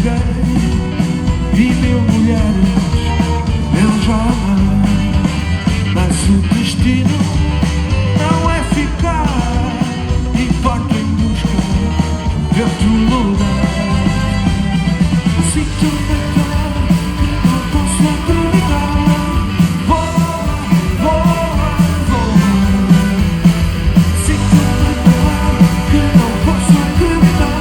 e mil mulheres eu já amei, mas o destino não é ficar e parto em busca de outro lugar. Sinto-me tão que não posso acreditar. Sinto-me tão que não posso acreditar.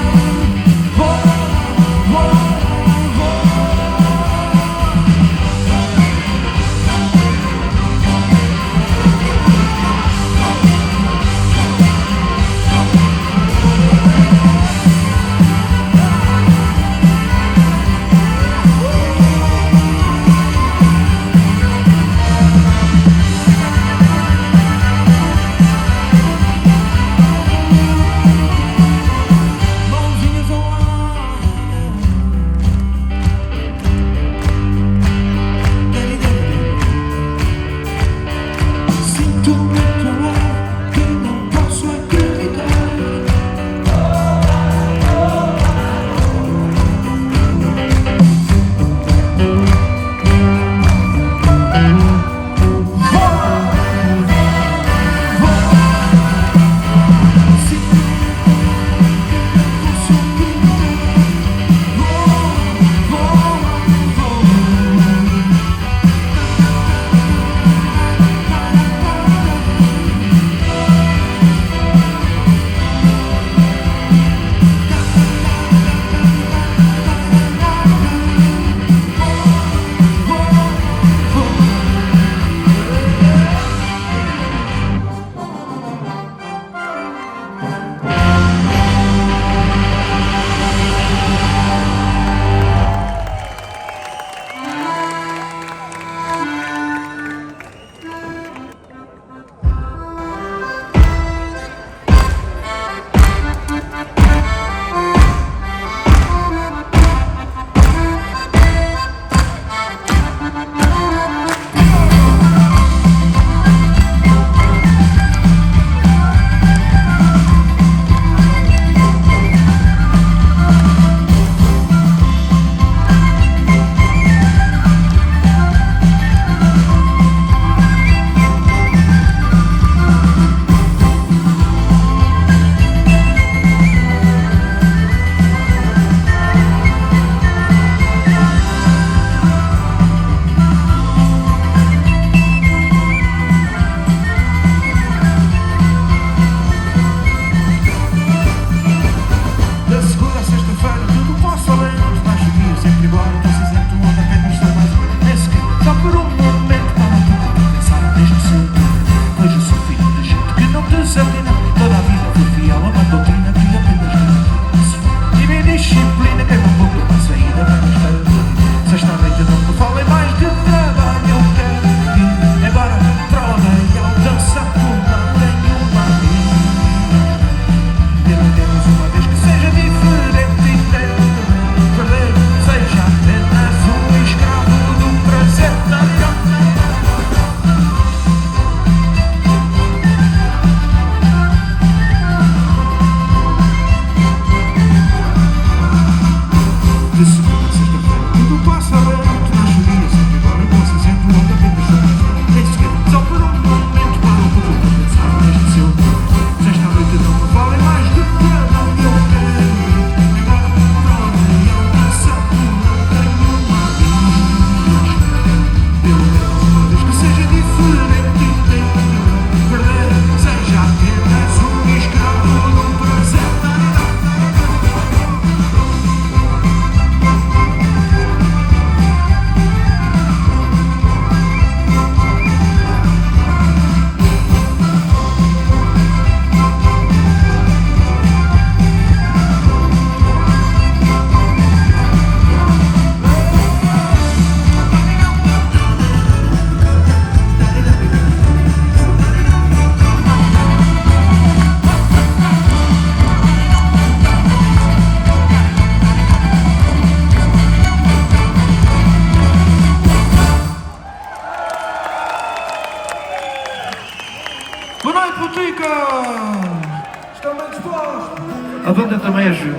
A banda também ajuda.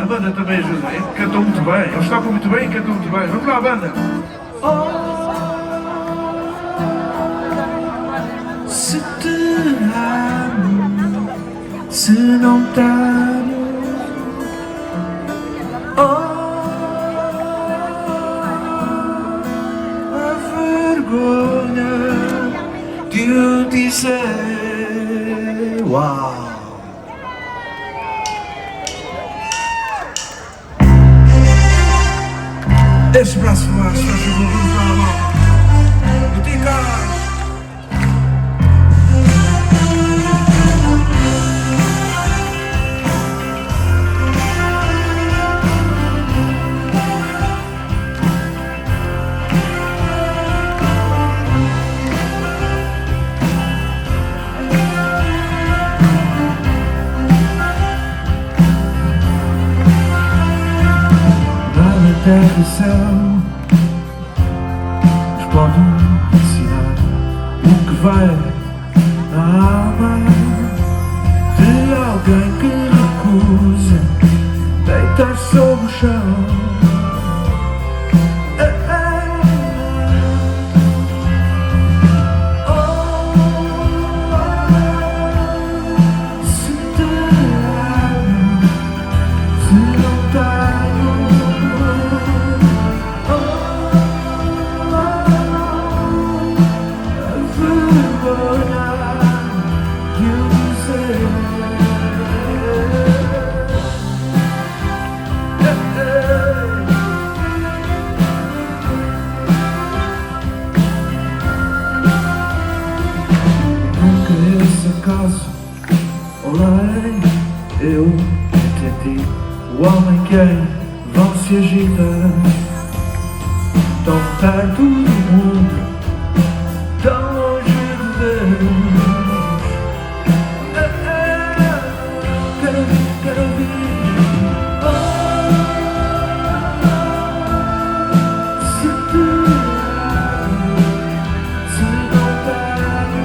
A banda também ajuda, hein? Cantam muito bem, eles tocam muito bem e cantam muito bem. Vamos lá, banda! Se te amo, se não tenho, a vergonha de o dizer. Uau! Esse braço forte, faz favor, vamos lá, mão. Boticas! Terra e céu nos podem ensinar o que vai na alma de alguém que recusa deitar sobre o chão. Se te amo, se não tenho, acaso, olhei, eu entendi o homem que em vão se agita, tão perto do mundo, tão longe de Deus. Quero ouvir, se te amo, se não tenho.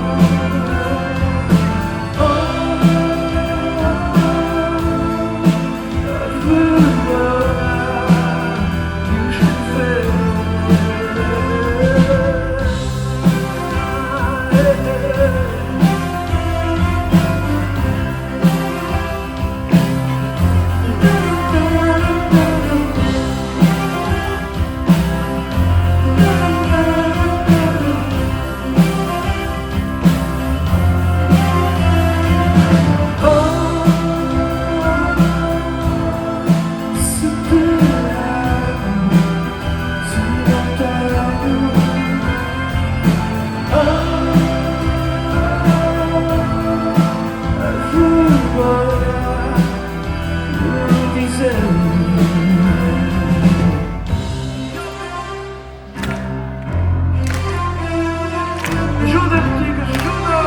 Ajuda, Boticas, ajuda!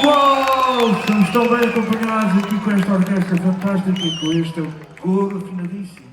Uau! Estamos tão bem acompanhados aqui com esta orquestra fantástica e com este coro afinadíssimo.